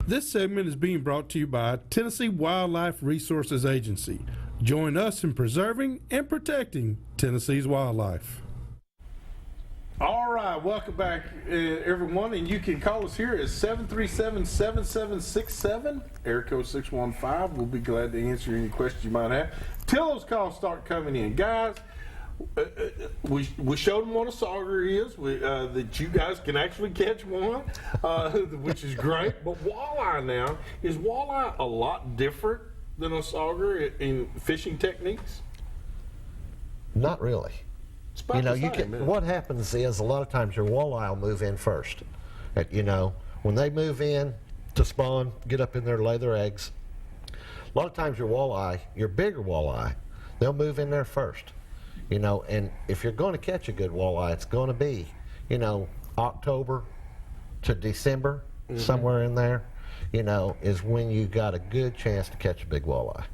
This segment is being brought to you by Tennessee Wildlife Resources Agency. Join us in preserving and protecting Tennessee's wildlife. All right, welcome back, everyone, and you can call us here at 737-7767, area code 615. We'll be glad to answer any questions you might have. Till those calls start coming in, guys. We showed them what a sauger is, that you guys can actually catch one, which is great. But walleye now, is walleye a lot different than a sauger in fishing techniques? Not really. It's about the same, what happens is a lot of times your walleye will move in first. When they move in to spawn, get up in there, lay their eggs. A lot of times your walleye, your bigger walleye, they'll move in there first. And if you're going to catch a good walleye, it's going to be, October to December, somewhere in there, is when you got a good chance to catch a big walleye.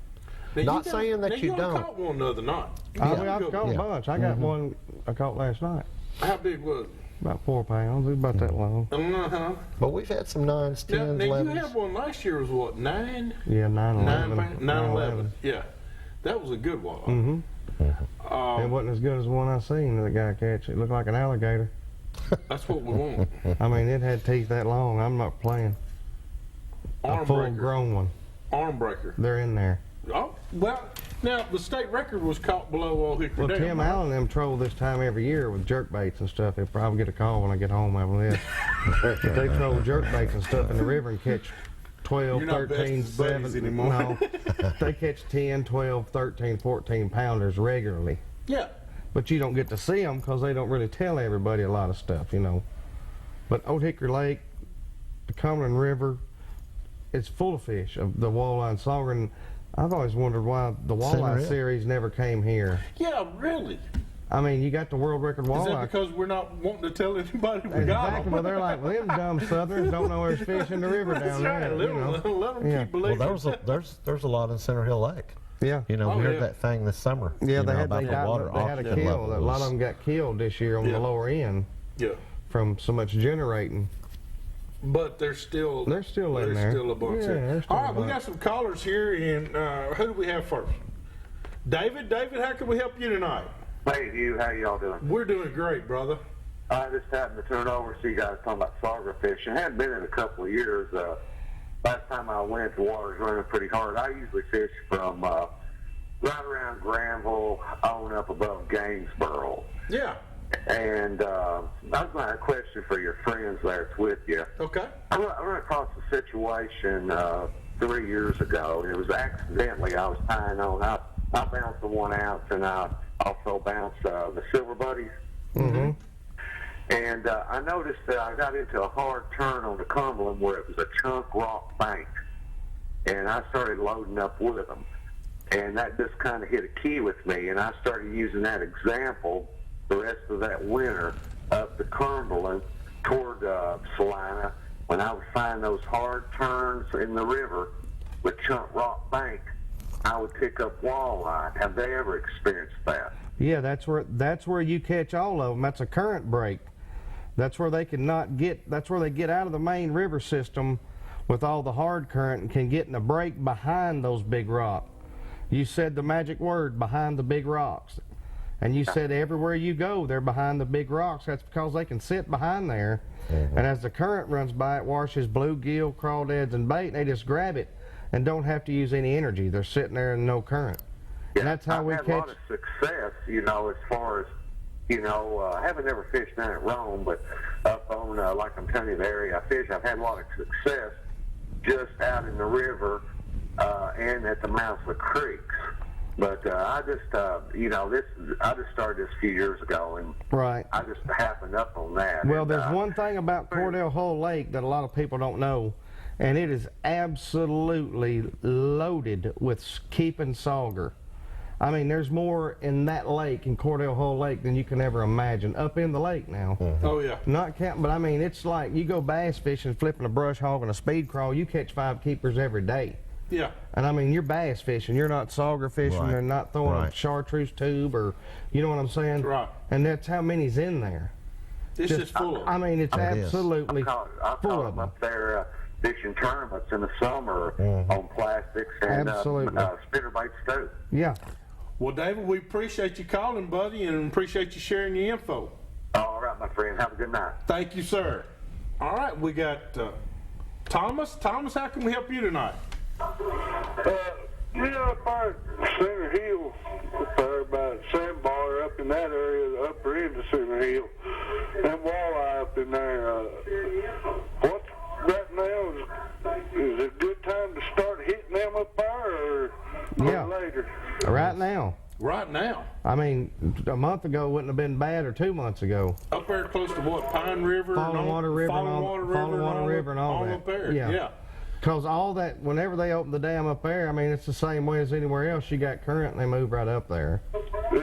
Now Not saying that you don't. Caught one the other night. I've caught a bunch. I got one I caught last night. How big was it? About 4 pounds. It was about that long. But we've had some 9s, 10s, Now 11s. you had one last year, was what, 9? Yeah, 9/11. 9/11. Yeah, that was a good walleye. It wasn't as good as the one I seen the guy catch. It looked like an alligator. That's what we want. I mean, it had teeth that long. I'm not playing. A full-grown one. Arm breaker. They're in there. Oh, well, now the state record was caught below Old Hickory Dam. Tim Allen them troll this time every year with jerk baits and stuff. They'll probably get a call when I get home after this. But they troll jerk baits and stuff in the river and catch 12, 13, 7 anymore. No, they catch 10, 12, 13, 14 pounders regularly. Yeah. But you don't get to see them because they don't really tell everybody a lot of stuff, But Old Hickory Lake, the Cumberland River, it's full of fish, of the walleye and sauger. And I've always wondered why the walleye series never came here. Yeah, really. I mean, you got the world record walleye. Is that because we're not wanting to tell anybody we got them? Well, they're like, well, them dumb Southerns don't know there's fish in the river down there. Let them keep believing. Well, there's a lot in Center Hill Lake. Yeah. We heard that thing this summer. Yeah, they had the water they had a kill. A lot of them got killed this year on the lower end. Yeah. From so much generating. But they're still in there. There's still a bunch there. All right, we bunch. got some callers here, and who do we have first? David, how can we help you tonight? Hey, Hugh, how y'all doing? We're doing great, brother. I just happened to turn over and see you guys talking about sauger fishing. I hadn't been in a couple of years. Last time I went, the water's running pretty hard. I usually fish from right around Granville on up above Gainesboro. Yeah. And I was going to have a question for your friends there with you. Okay. I ran across a situation 3 years ago. It was accidentally I was tying on. I bounced the 1 ounce, and I also bounced the silver buddies. Mm-hmm. And I noticed that I got into a hard turn on the Cumberland where it was a chunk rock bank. And I started loading up with them. And that just kind of hit a key with me. And I started using that example the rest of that winter up the Cumberland toward Salina. When I would find those hard turns in the river with chunk rock bank, I would pick up walleye. Have they ever experienced that? Yeah, that's where you catch all of them. That's a current break. That's where they that's where they get out of the main river system with all the hard current and can get in a break behind those big rocks. You said the magic word, behind the big rocks. And you said everywhere you go, they're behind the big rocks. That's because they can sit behind there. Mm-hmm. And as the current runs by, it washes bluegill, crawdads, and bait, and they just grab it and don't have to use any energy. They're sitting there in no current. Yeah, and that's how we I've catch. had a lot of success, as far as, I haven't ever fished down at Rome, but up on, like I'm telling you, the area I fish, I've had a lot of success just out in the river and at the mouth of creeks. But I just started this a few years ago, and right. I just happened up on that. Well, and, there's one thing about Cordell Hull Lake that a lot of people don't know, and it is absolutely loaded with keeping sauger. I mean, there's more in that lake, in Cordell Hull Lake, than you can ever imagine. Up in the lake now. Mm-hmm. Oh, yeah. Not counting, but I mean, it's like you go bass fishing, flipping a brush hog and a speed crawl, you catch 5 keepers every day. Yeah. And I mean, you're bass fishing. You're not sauger fishing. Right. They're not throwing a chartreuse tube or, you know what I'm saying? Right. And that's how many's in there. It's just full of them. I mean, it's absolutely I caught full them of them. up there. fishing tournaments in the summer on plastics and Absolutely. spinnerbaits too. Yeah. Well, David, we appreciate you calling, buddy, and appreciate you sharing your info. All right, my friend. Have a good night. Thank you, sir. All right, we got Thomas. Thomas, how can we help you tonight? Up there at Center Hill, up there by Sandbar, up in that area, the upper end of Center Hill, and walleye up in there. What right now is a good time to start hitting them up there, or Yeah. later? Right now. Right now. I mean, a month ago wouldn't have been bad, or 2 months ago. Up there close to what? Pine River? Falling Water River and all- Falling Water River and all that. up there. Yeah. Yeah. Because all that, whenever they open the dam up there, I mean, it's the same way as anywhere else. You got current and they move right up there. Yeah.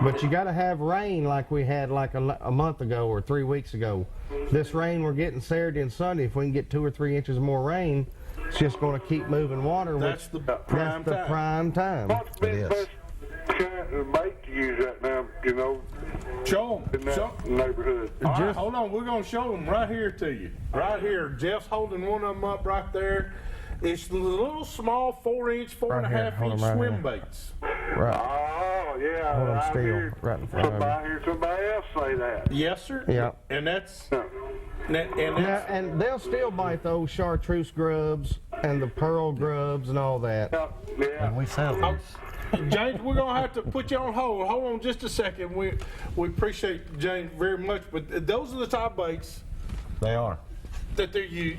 But you got to have rain like we had like a month ago or 3 weeks ago. This rain we're getting Saturday and Sunday, if we can get 2 or 3 inches more rain, it's just going to keep moving water. That's the prime That's the time. prime time. What's been It the is. best kind of bait to use right now, Show in them. that neighborhood? All right, hold on. We're going to show them right here to you. Right here. Jeff's holding one of them up right there. It's the little small 4-inch, 4.5 Hold 'em inch right swim here. baits. Right. Oh, yeah. Hold 'em I still, hear right in front of me. I hear somebody else say that. Yes, sir. Yeah. And that's Yeah. Now, and they'll still bite those chartreuse grubs and the pearl grubs and all that. Yeah. And we sell these. James, we're gonna have to put you on hold. Hold on just a second. We appreciate James very much, but those are the top baits They are. that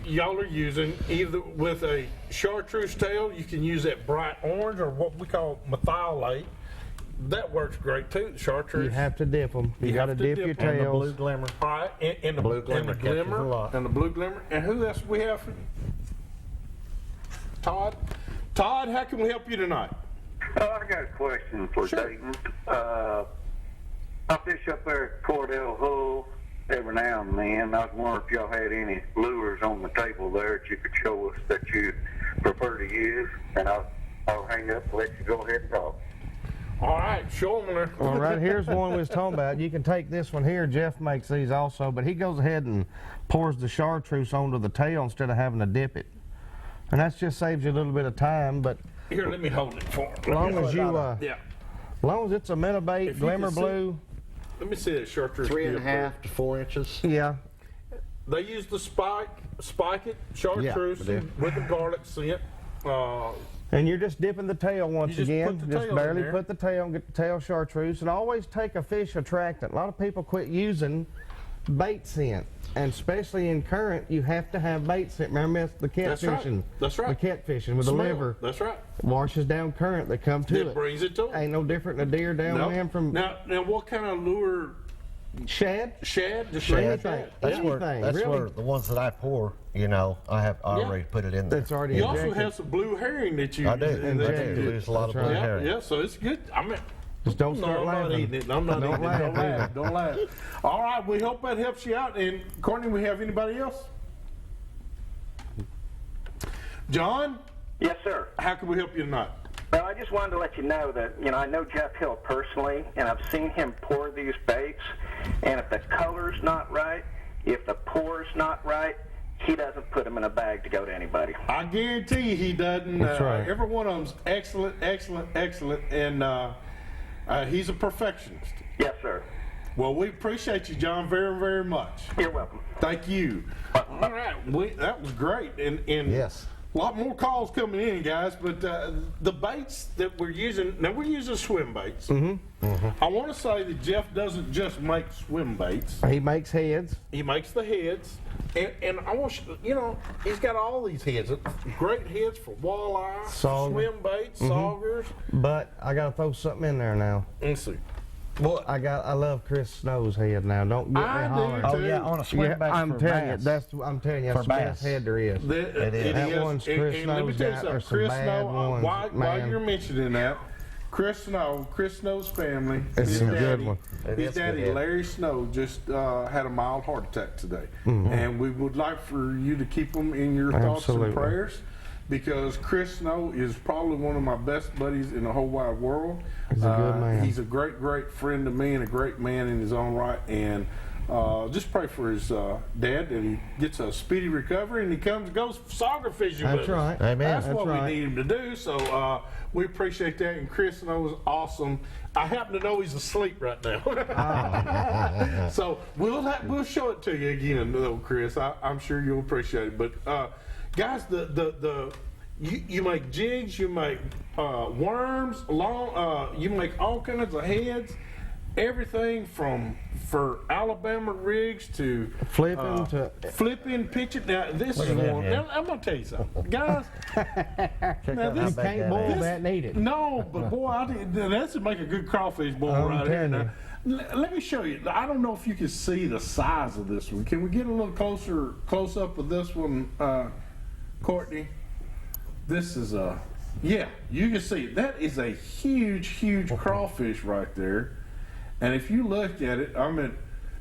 y'all are using, either with a chartreuse tail. You can use that bright orange or what we call methylate. That works great too. Chartreuse. You have to dip them. You got to have to dip dip your 'em. And the blue tails. glimmer. All right, and the Blue glimmer and the catches glimmer, a lot. and the blue glimmer. And who else we have? Todd. Todd, how can we help you tonight? I got a question for Sure. Dayton. I fish up there at Cordell Hull every now and then. I was wondering if y'all had any lures on the table there that you could show us that you prefer to use, and I'll hang up and let you go ahead and talk. All right, show them there. All right, here's one we was talking about. You can take this one here. Jeff makes these also, but he goes ahead and pours the chartreuse onto the tail instead of having to dip it. And that just saves you a little bit of time, but Here, let me hold it for him. as long as you, Yeah. as long as it's a Metabait, If you Glimmer can see- Blue, Let me see that chartreuse. 3.5 to 4 inches. yeah, They use the spike it, chartreuse, they do. with the garlic scent. and you're just dipping the tail once You just again. put the Just tail in barely there. put the tail and get the tail chartreuse, and always take a fish attractant. A lot of people quit using bait scent, and especially in current, you have to have bait scent. Remember the That's right. catfishing? That's right. The catfishing with Smell. the liver That's right. washes down current. They come to It it. brings it to them. Ain't no different than a deer downwind from Now, what kind of lure? shad. Shad? Just Shad. regular Anything. That's Anything, where that's really. where the ones that I pour, I have already put it in there. That's already You also injected. have some blue herring that you. I do. I that Injected. do. you There's a lot of That's blue right. herring. Yeah, so it's good. I mean, Just don't no, start I'm not laughing. eating it. I'm not Don't eating laugh it. Don't either. laugh. Don't laugh. All right, we hope that helps you out. And Courtney, we have anybody else? John, Yes, sir. how can we help you tonight? Well, I just wanted to let you know that, I know Jeff Hill personally, and I've seen him pour these baits, and if the color's not right, if the pour's not right, he doesn't put them in a bag to go to anybody. I guarantee you he doesn't. That's right. Every one of them's excellent, and he's a perfectionist. Yes, sir. Well, we appreciate you, John, very, very much. You're welcome. Thank you. All right, that was great, and Yes. a lot more calls coming in, guys. But the baits that we're using now, we're using swim baits. I want to say that Jeff doesn't just make swim baits; He makes heads. he makes the heads, and I want he's got all these heads, great heads for walleye, Sauger. swim baits, saugers. But I gotta throw something in there now. Let's see. I love Chris Snow's head now. Don't get I me do hollering. too. Oh yeah, on a swim Yeah, bass I'm for telling bass. I'm telling you, that's For the best bass. head there is. It is. That one's Chris let me Snow's tell you got- something. or some Chris bad Snow, ones, while man. you're mentioning that, Chris Snow's family, It's his a good daddy, one. It his is good daddy head. Larry Snow just had a mild heart attack today, Mm-hmm. and we would like for you to keep him in your thoughts Absolutely. and prayers, because Chris Snow is probably one of my best buddies in the whole wide world. He's a good man. He's a great friend to me and a great man in his own right, and just pray for his dad that he gets a speedy recovery and he goes sauger fishing That's with right. us. Amen. That's That's what right. we need him to do. So we appreciate that. And Chris knows awesome. I happen to know he's asleep right now. So we'll show it to you again, though, Chris. I'm sure you'll appreciate it. But guys, you make jigs, you make worms, you make all kinds of heads, everything for Alabama rigs to flipping, pitching. Now this is one. Now, I'm gonna tell you something, guys. Now this Can't boil that and eat it. no, but boy, that's to make a good crawfish boil right here. telling Now, let me show you. I don't know if you can see the size of this one. Can we get a little close up of this one, Courtney? This is yeah, you can see it. That is a huge crawfish right there. And if you look at it, I mean,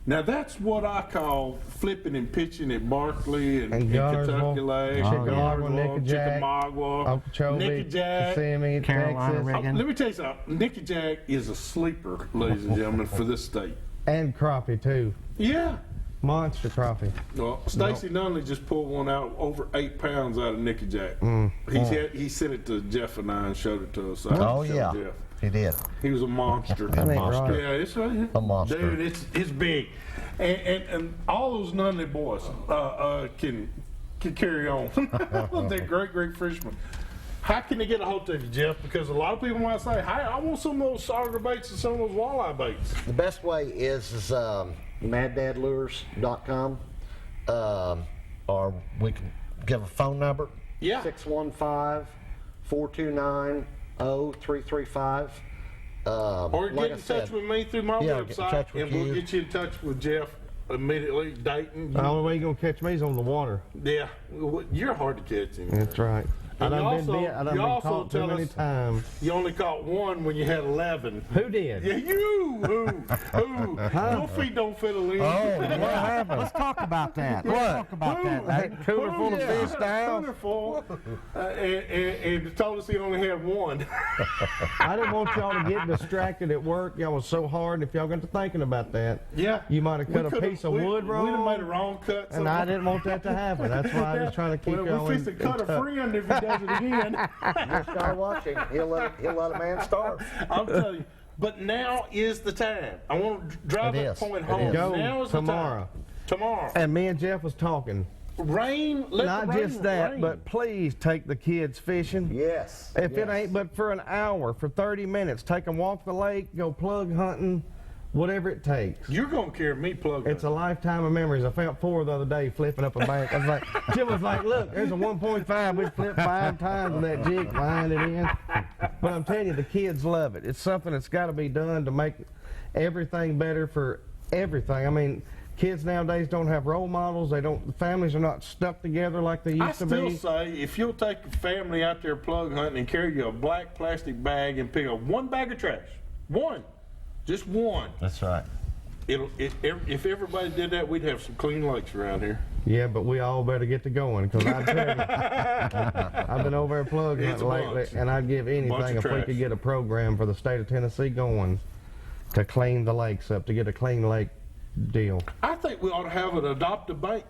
now that's what I call flipping and pitching at Barkley and Kentucky Lake, Chickamauga, Nickajack, Kissimmee, Carolina Texas, rigging. Let me tell you something. Nickajack is a sleeper, ladies and gentlemen, for this state. and crappie too. Yeah. Monster crappie. Well, Stacy Nunley just pulled one out over 8 pounds out of Nickajack. He sent it to Jeff and I and showed it to us. So I Oh, showed yeah. Jeff. He did. He was a monster. That ain't monster. right. Yeah, it's A monster. Dude, it's big, and all those Nunley boys can carry on. They're great fishermen. How can they get a hold of you, Jeff? Because a lot of people might say, "Hey, I want some of those sauger baits and some of those walleye baits." The best way is maddadlures.com, or we can give a phone number. Yeah. 615-429-0335. Or get in touch with me through my Yeah, get in website, touch with and we'll you. get you in touch with Jeff immediately. Dayton. The only way you're gonna catch me is on the water. Yeah, you're hard to catch him. That's right. I And done you been also- bit. I done you been also caught too tell many us- times. You only caught one when you had 11. Who did? Yeah, you. Who? Your feet don't fit a lead. what happened? Let's talk about that. Let's talk about that. Cooler full of fish down. Cooler full. And told us he only had one. I didn't want y'all to get distracted at work. Y'all was so hard. If y'all got to thinking about that, Yeah. you might have cut a piece of wood We'd wrong. have made a wrong cut. And I didn't want that to happen. That's why I was trying to keep y'all We're in fixing to cut a touch. friend if he does it again. Just start watching. He'll let a man starve. I'm telling you. But now is the time. I want to drive It that is. point It home. is. Go Now is tomorrow. the time. Tomorrow. And me and Jeff was talking. Rain. Let Not the rain just that, rain. but please take the kids fishing. Yes. If it yes. ain't but for an hour, for 30 minutes, take them walk the lake, go plug hunting, whatever it takes. You're gonna carry me plug. It's a lifetime of memories. I found 4 the other day flipping up a bank. I was like, Jim was like, look, there's a 1.5. We flipped 5 times with that jig, flying it in. But I'm telling you, the kids love it. It's something that's got to be done to make everything better for everything. I mean, kids nowadays don't have role models. Families are not stuck together like they I used to still be. say if you'll take a family out there plug hunting and carry you a black plastic bag and pick up one bag of trash, just one. That's right. If everybody did that, we'd have some clean lakes around here. Yeah, but we all better get to going, because I tell you, I've been over there plug It's hunting a lately, bunch. and I'd give Bunch anything of if we trash. could get a program for the state of Tennessee going to clean the lakes up, to get a clean lake deal. I think we ought to have an adopt a bank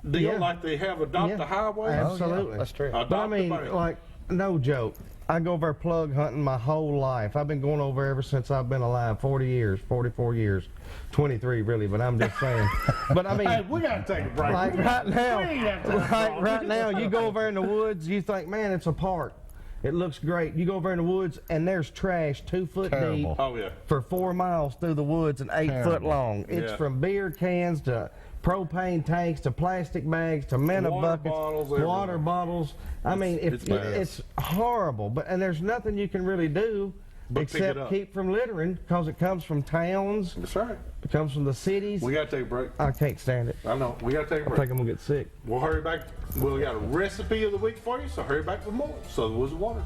deal Yeah. like they have adopt Yeah. a highway. Absolutely. That's true. Adopt But I a mean, bank. like, no joke. I go over there plug hunting my whole life. I've been going over ever since I've been alive, 40 years, 44 years, 23 really, but I'm just saying. But I mean, Hey, we gotta take a break. like We right now, ain't got time for all right this. now, you go over in the woods, you think, man, it's a park. It looks great. You go over in the woods, and there's trash 2 foot Terrible. deep Oh yeah. for 4 miles through the woods and 8 foot Terrible. long. It's Yeah. from beer cans to propane tanks to plastic bags to Mena Water buckets, bottles, water everything. bottles. I mean, it's bad. it's horrible. But and there's nothing you can really do But pick it except up. keep from littering, because it comes from towns, That's right. it comes from the cities. We gotta take a break. I can't stand it. I know. We gotta take a I break. think I'm gonna get sick. We'll hurry back. We got a recipe of the week for you, so hurry back for more. So the Woods of Water.